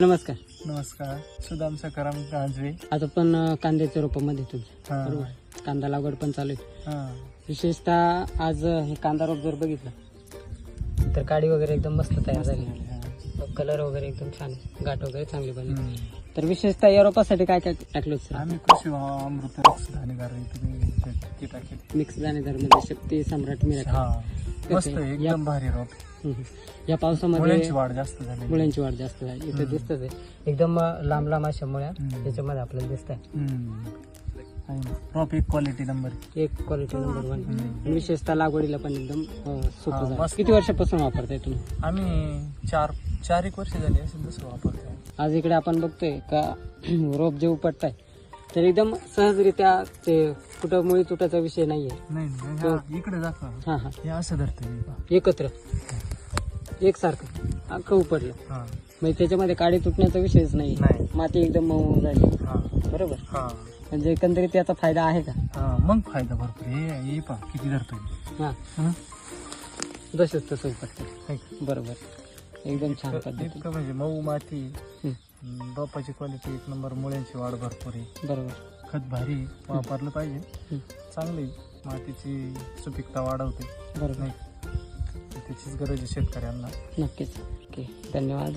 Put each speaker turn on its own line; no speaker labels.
नमस्कार.
नमस्कार. सुदाम सकाराम गाजवे.
आता पण कांद्याच्या रोपामध्ये तुमचं
हा.
बरोबर कांदा लागवड पण चालू आहे.
हा.
विशेषतः आज हे कांदा रोप जर बघितलं तर काडी वगैरे एकदम मस्त तयार झाली. कलर वगैरे एकदम छान आहे, गाठ वगैरे चांगली बनली. तर विशेषतः या रोपासाठी काय काय टाकलं सर?
आम्ही कृषी अमृत दाणेदार टाकेल.
मिक्स दाणेदार मध्ये शक्ती सम्राट मिळाला.
हा मस्त आहे, एकदम भारी रोप.
या पावसामध्ये
मुळ्यांची वाढ जास्त झाली.
मुळ्यांची वाढ जास्त झाली. इथं दिसतच आहे एकदम लांब लांब अशा मुळ्या त्याच्यामध्ये आपल्याला दिसत आहे.
रोप एक क्वालिटी नंबर.
एक क्वालिटी नंबर 1. विशेषतः लागवडीला पण एकदम सोपं झालं.
मस्त.
किती वर्षापासून वापरताय तुम्ही?
आम्ही चार एक वर्ष झाली असेल तसं वापरतोय.
आज इकडे आपण बघतोय का रोप जे उपटताय तर एकदम सहजरित्या ते कुठं मुळी तुटाचा विषय नाहीये.
नाही इकडे दाखवा.
हा हा
हे असं धरतंय
एकत्र एकसारखं अख्खं उपटलं.
हा.
म्हणजे त्याच्यामध्ये काडी तुटण्याचा विषयच नाही.
नाही.
माती एकदम मऊ झाली.
हा.
बरोबर.
हा.
म्हणजे एकंदरीत त्याचा फायदा आहे का?
हा मग फायदा भरपूर. हे पहा किती धरतोय.
हा जसंच तसं उपटतं. बरोबर. एकदम छान पद्धती.
इतकं म्हणजे मऊ माती, रोपाची क्वालिटी एक नंबर, मुळ्यांची वाढ भरपूर आहे.
बरोबर.
खत भारी वापरलं पाहिजे. चांगली मातीची सुपीकता वाढवते.
बरोबर.
त्याचीच गरज आहे शेतकऱ्यांना.
नक्कीच. ओके, धन्यवाद.